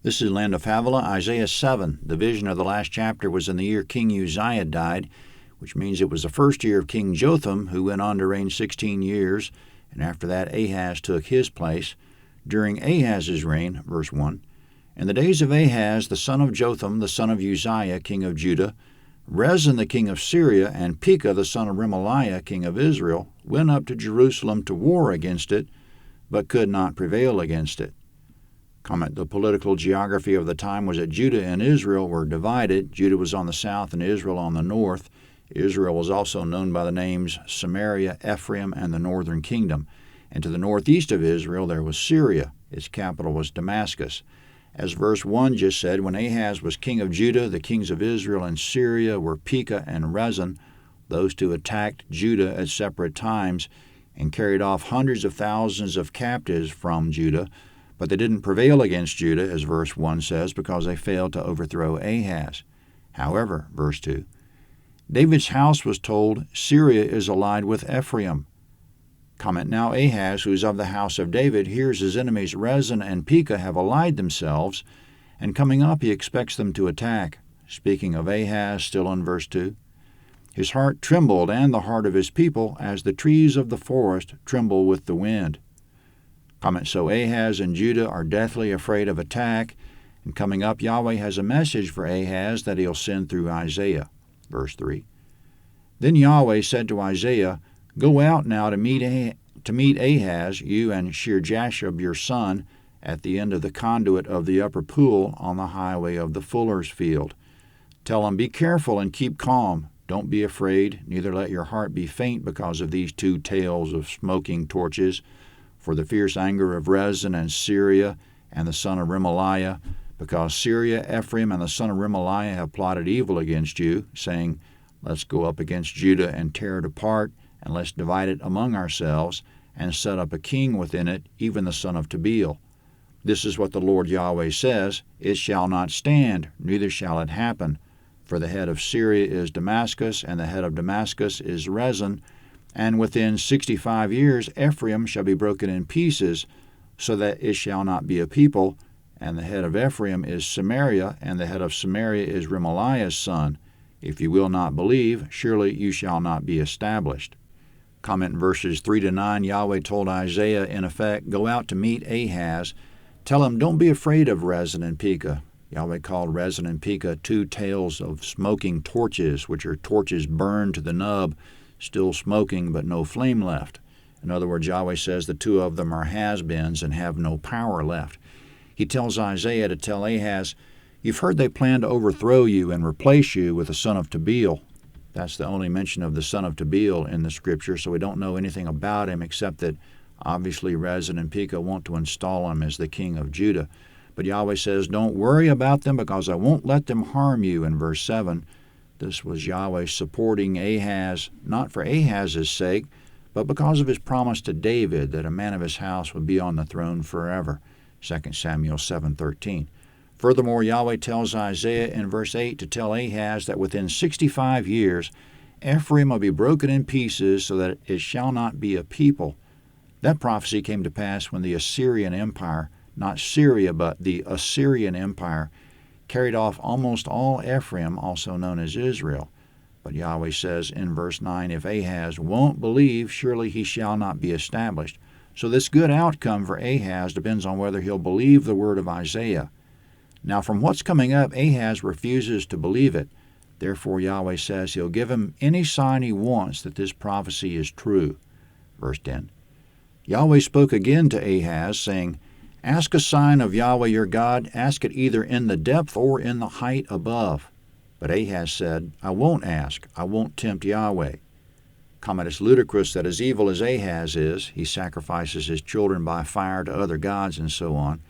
This is Land of Havilah, Isaiah 7. The vision of the last chapter was in the year King Uzziah died, which means it was the first year of King Jotham, who went on to reign 16 years, and after that Ahaz took his place. During Ahaz's reign, verse 1, in the days of Ahaz, the son of Jotham, the son of Uzziah, king of Judah, Rezin the king of Syria, and Pekah the son of Remaliah, king of Israel, went up to Jerusalem to war against it, but could not prevail against it. Comment: the political geography of the time was that Judah and Israel were divided. Judah was on the south and Israel on the north. Israel was also known by the names Samaria, Ephraim, and the northern kingdom. And to the northeast of Israel there was Syria. Its capital was Damascus. As verse 1 just said, when Ahaz was king of Judah, the kings of Israel and Syria were Pekah and Rezin. Those two attacked Judah at separate times and carried off hundreds of thousands of captives from Judah. But they didn't prevail against Judah, as verse 1 says, because they failed to overthrow Ahaz. However, verse 2, David's house was told, Syria is allied with Ephraim. Comment: now Ahaz, who is of the house of David, hears his enemies Rezin and Pekah have allied themselves, and coming up he expects them to attack. Speaking of Ahaz, still in verse 2, his heart trembled and the heart of his people as the trees of the forest tremble with the wind. Comment: so Ahaz and Judah are deathly afraid of attack, and coming up Yahweh has a message for Ahaz that he'll send through Isaiah. Verse 3, then Yahweh said to Isaiah, go out now to meet Ahaz, you and Shear-Jashub your son, at the end of the conduit of the upper pool on the highway of the fuller's field. Tell him, be careful and keep calm. Don't be afraid, neither let your heart be faint because of these two tails of smoking torches, for the fierce anger of Rezin and Syria and the son of Remaliah, because Syria, Ephraim, and the son of Remaliah have plotted evil against you, saying, let's go up against Judah and tear it apart, and let's divide it among ourselves, and set up a king within it, even the son of Tabeel. This is what the Lord Yahweh says, it shall not stand, neither shall it happen. For the head of Syria is Damascus, and the head of Damascus is Rezin, and within 65 years Ephraim shall be broken in pieces, so that it shall not be a people, and the head of Ephraim is Samaria, and the head of Samaria is Remaliah's son. If you will not believe, surely you shall not be established. Comment in verses 3 to 9, Yahweh told Isaiah, in effect, go out to meet Ahaz. Tell him, don't be afraid of Rezin and Pekah. Yahweh called Rezin and Pekah two tails of smoking torches, which are torches burned to the nub, still smoking but no flame left. In other words, Yahweh says the two of them are has-beens and have no power left. He tells Isaiah to tell Ahaz, you've heard they plan to overthrow you and replace you with the son of Tabeel. That's the only mention of the son of Tabeel in the Scripture, so we don't know anything about him except that obviously Rezin and Pekah want to install him as the king of Judah. But Yahweh says, don't worry about them because I won't let them harm you, in verse 7. This was Yahweh supporting Ahaz, not for Ahaz's sake, but because of his promise to David that a man of his house would be on the throne forever, 2 Samuel 7:13. Furthermore, Yahweh tells Isaiah in verse 8 to tell Ahaz that within 65 years Ephraim will be broken in pieces so that it shall not be a people. That prophecy came to pass when the Assyrian Empire, not Syria, but the Assyrian Empire, carried off almost all Ephraim, also known as Israel. But Yahweh says in verse 9, if Ahaz won't believe, surely he shall not be established. So this good outcome for Ahaz depends on whether he'll believe the word of Isaiah. Now from what's coming up, Ahaz refuses to believe it. Therefore Yahweh says he'll give him any sign he wants that this prophecy is true. Verse 10, Yahweh spoke again to Ahaz, saying, ask a sign of Yahweh your God, ask it either in the depth or in the height above. But Ahaz said, I won't ask, I won't tempt Yahweh. Comment: it's ludicrous that as evil as Ahaz is, he sacrifices his children by fire to other gods and so on,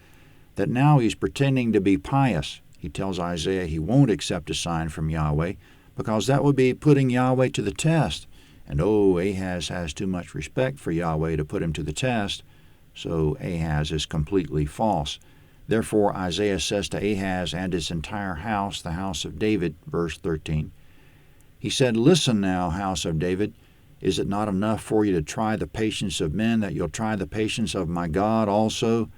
that now he's pretending to be pious. He tells Isaiah he won't accept a sign from Yahweh because that would be putting Yahweh to the test. And Ahaz has too much respect for Yahweh to put him to the test, so Ahaz is completely false. Therefore Isaiah says to Ahaz and his entire house, the house of David, verse 13, he said, listen now, house of David, is it not enough for you to try the patience of men that you'll try the patience of my God also?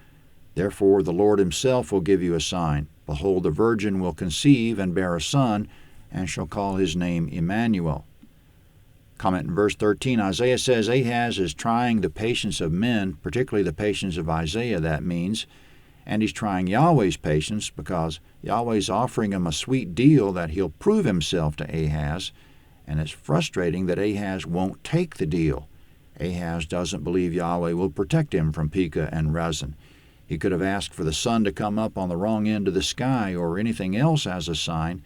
Therefore the Lord himself will give you a sign. Behold, the virgin will conceive and bear a son, and shall call his name Emmanuel. Comment in verse 13, Isaiah says Ahaz is trying the patience of men, particularly the patience of Isaiah, that means, and he's trying Yahweh's patience because Yahweh's offering him a sweet deal that he'll prove himself to Ahaz, and it's frustrating that Ahaz won't take the deal. Ahaz doesn't believe Yahweh will protect him from Pekah and Rezin. He could have asked for the sun to come up on the wrong end of the sky or anything else as a sign,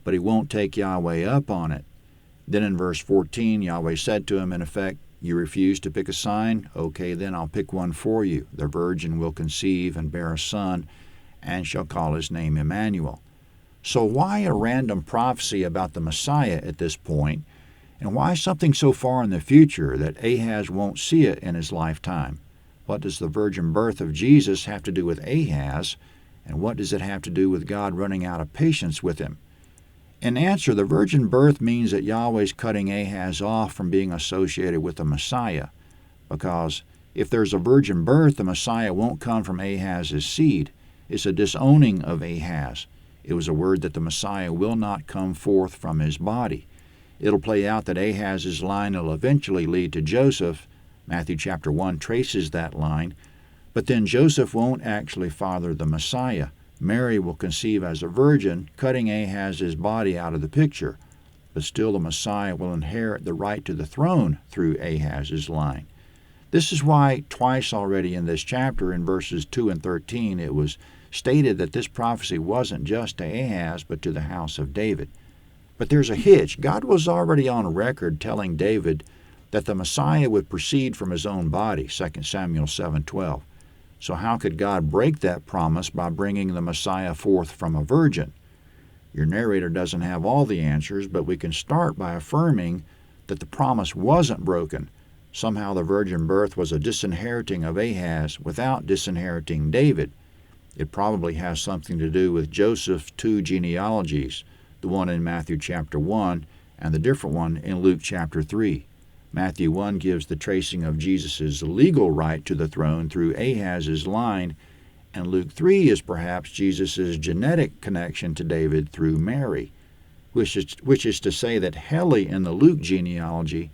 but he won't take Yahweh up on it. Then in verse 14, Yahweh said to him, in effect, you refuse to pick a sign? Okay, then I'll pick one for you. The virgin will conceive and bear a son, and shall call his name Emmanuel. So why a random prophecy about the Messiah at this point, and why something so far in the future that Ahaz won't see it in his lifetime? What does the virgin birth of Jesus have to do with Ahaz, and what does it have to do with God running out of patience with him? In answer, the virgin birth means that Yahweh's cutting Ahaz off from being associated with the Messiah, because if there's a virgin birth, the Messiah won't come from Ahaz's seed. It's a disowning of Ahaz. It was a word that the Messiah will not come forth from his body. It'll play out that Ahaz's line will eventually lead to Joseph. Matthew chapter 1 traces that line, but then Joseph won't actually father the Messiah. Mary will conceive as a virgin, cutting Ahaz's body out of the picture, but still the Messiah will inherit the right to the throne through Ahaz's line. This is why twice already in this chapter, in verses 2 and 13, it was stated that this prophecy wasn't just to Ahaz, but to the house of David. But there's a hitch. God was already on record telling David that the Messiah would proceed from his own body, 2 Samuel 7:12. So how could God break that promise by bringing the Messiah forth from a virgin? Your narrator doesn't have all the answers, but we can start by affirming that the promise wasn't broken. Somehow the virgin birth was a disinheriting of Ahaz without disinheriting David. It probably has something to do with Joseph's two genealogies, the one in Matthew chapter 1 and the different one in Luke chapter 3. Matthew 1 gives the tracing of Jesus' legal right to the throne through Ahaz's line, and Luke 3 is perhaps Jesus' genetic connection to David through Mary, which is to say that Heli in the Luke genealogy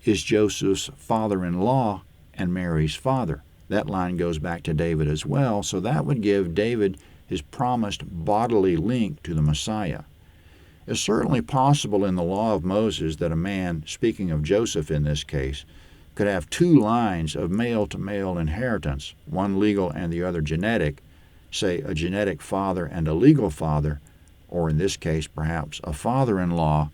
is Joseph's father-in-law and Mary's father. That line goes back to David as well, so that would give David his promised bodily link to the Messiah. It's certainly possible in the law of Moses that a man, speaking of Joseph in this case, could have two lines of male-to-male inheritance, one legal and the other genetic, say a genetic father and a legal father, or in this case perhaps a father-in-law,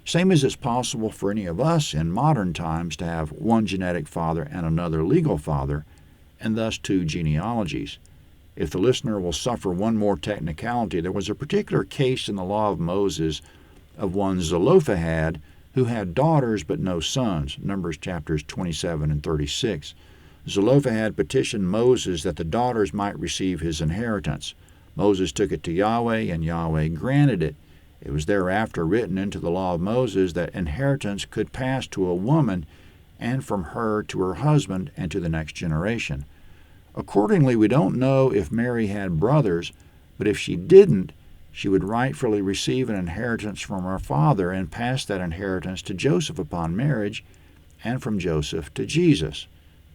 same as it's possible for any of us in modern times to have one genetic father and another legal father, and thus two genealogies. If the listener will suffer one more technicality, there was a particular case in the law of Moses of one Zelophehad who had daughters but no sons, Numbers chapters 27 and 36. Zelophehad petitioned Moses that the daughters might receive his inheritance. Moses took it to Yahweh, and Yahweh granted it. It was thereafter written into the law of Moses that inheritance could pass to a woman, and from her to her husband and to the next generation. Accordingly, we don't know if Mary had brothers, but if she didn't, she would rightfully receive an inheritance from her father and pass that inheritance to Joseph upon marriage, and from Joseph to Jesus.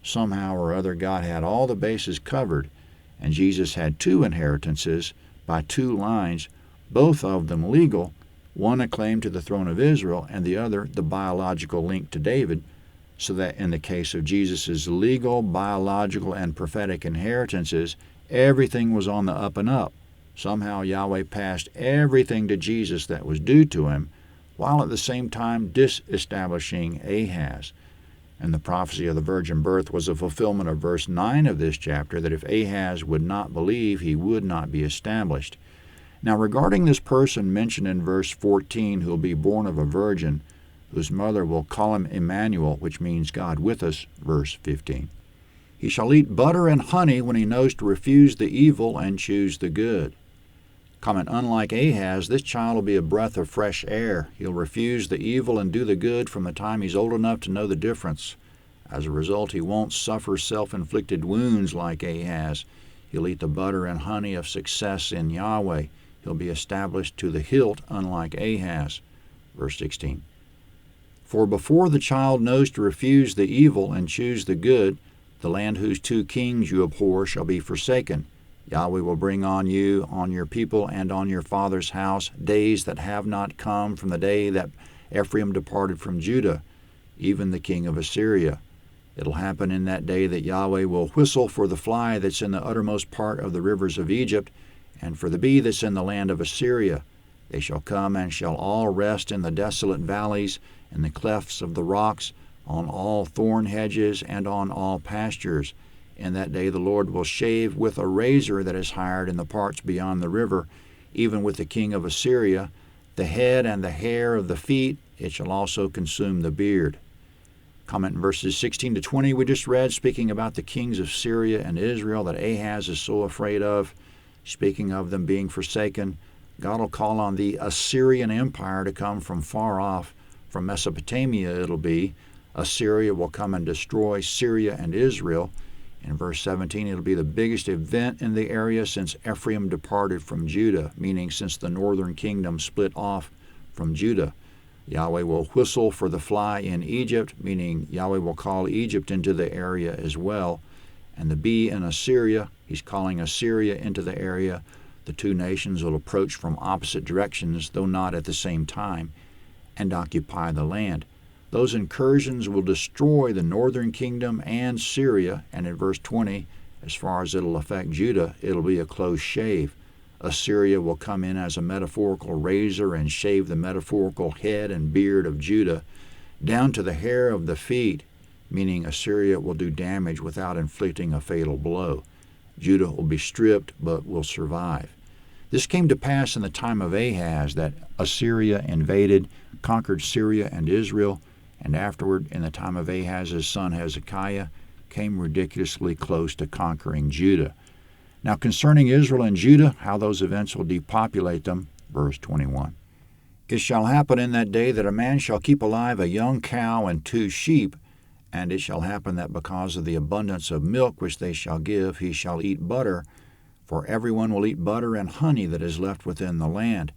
Somehow or other, God had all the bases covered, and Jesus had two inheritances by two lines, both of them legal, one a claim to the throne of Israel and the other the biological link to David, so that in the case of Jesus' legal, biological, and prophetic inheritances, everything was on the up and up. Somehow Yahweh passed everything to Jesus that was due to him, while at the same time disestablishing Ahaz. And the prophecy of the virgin birth was a fulfillment of verse 9 of this chapter, that if Ahaz would not believe, he would not be established. Now regarding this person mentioned in verse 14 who will be born of a virgin, whose mother will call him Emmanuel, which means God with us, verse 15. He shall eat butter and honey when he knows to refuse the evil and choose the good. Comment, unlike Ahaz, this child will be a breath of fresh air. He'll refuse the evil and do the good from the time he's old enough to know the difference. As a result, he won't suffer self-inflicted wounds like Ahaz. He'll eat the butter and honey of success in Yahweh. He'll be established to the hilt, unlike Ahaz. Verse 16. For before the child knows to refuse the evil and choose the good, the land whose 2 kings you abhor shall be forsaken. Yahweh will bring on you, on your people, and on your father's house days that have not come from the day that Ephraim departed from Judah, even the king of Assyria. It'll happen in that day that Yahweh will whistle for the fly that's in the uttermost part of the rivers of Egypt, and for the bee that's in the land of Assyria. They shall come and shall all rest in the desolate valleys, in the clefts of the rocks, on all thorn hedges, and on all pastures. In that day the Lord will shave with a razor that is hired in the parts beyond the river, even with the king of Assyria, the head and the hair of the feet. It shall also consume the beard. Comment in verses 16 to 20 we just read, speaking about the kings of Syria and Israel that Ahaz is so afraid of. Speaking of them being forsaken, God will call on the Assyrian Empire to come from far off. From Mesopotamia it'll be. Assyria will come and destroy Syria and Israel. In verse 17, it'll be the biggest event in the area since Ephraim departed from Judah, meaning since the northern kingdom split off from Judah. Yahweh will whistle for the fly in Egypt, meaning Yahweh will call Egypt into the area as well. And the bee in Assyria, he's calling Assyria into the area. The 2 nations will approach from opposite directions, though not at the same time, and occupy the land. Those incursions will destroy the northern kingdom and Syria, and in verse 20, as far as it'll affect Judah, it'll be a close shave. Assyria will come in as a metaphorical razor and shave the metaphorical head and beard of Judah down to the hair of the feet, meaning Assyria will do damage without inflicting a fatal blow. Judah will be stripped but will survive. This came to pass in the time of Ahaz, that Assyria invaded, conquered Syria and Israel, and afterward, in the time of Ahaz's son Hezekiah, came ridiculously close to conquering Judah. Now concerning Israel and Judah, how those events will depopulate them, verse 21. It shall happen in that day that a man shall keep alive a young cow and 2 sheep, and it shall happen that because of the abundance of milk which they shall give, he shall eat butter, for everyone will eat butter and honey that is left within the land.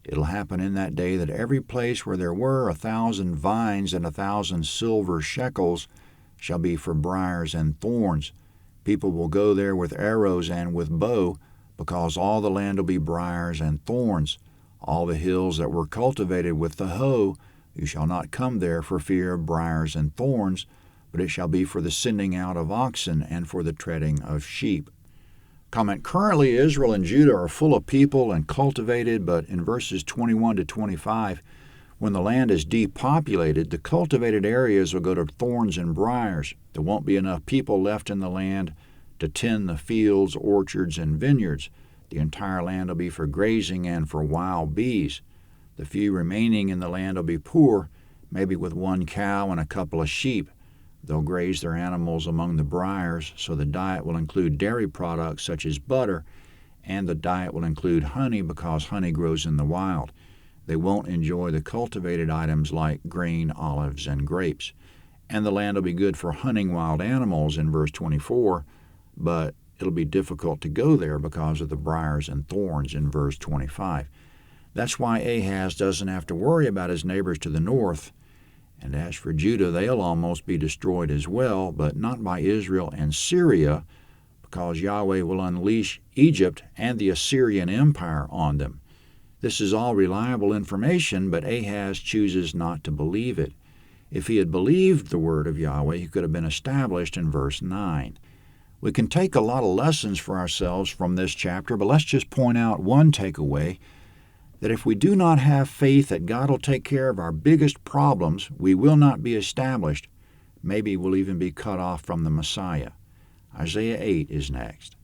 It'll happen in that day that every place where there were 1,000 vines and 1,000 silver shekels shall be for briars and thorns. People will go there with arrows and with bow, because all the land will be briars and thorns. All the hills that were cultivated with the hoe, you shall not come there for fear of briars and thorns, but it shall be for the sending out of oxen and for the treading of sheep. Comment, currently Israel and Judah are full of people and cultivated, but in verses 21 to 25, when the land is depopulated, the cultivated areas will go to thorns and briars. There won't be enough people left in the land to tend the fields, orchards, and vineyards. The entire land will be for grazing and for wild bees. The few remaining in the land will be poor, maybe with 1 cow and a couple of sheep. They'll graze their animals among the briars, so the diet will include dairy products such as butter, and the diet will include honey because honey grows in the wild. They won't enjoy the cultivated items like grain, olives, and grapes. And the land will be good for hunting wild animals in verse 24, but it'll be difficult to go there because of the briars and thorns in verse 25. That's why Ahaz doesn't have to worry about his neighbors to the north. And as for Judah, they'll almost be destroyed as well, but not by Israel and Syria, because Yahweh will unleash Egypt and the Assyrian Empire on them. This is all reliable information, but Ahaz chooses not to believe it. If he had believed the word of Yahweh, he could have been established in verse 9. We can take a lot of lessons for ourselves from this chapter, but let's just point out one takeaway, that if we do not have faith that God will take care of our biggest problems, we will not be established. Maybe we'll even be cut off from the Messiah. Isaiah 8 is next.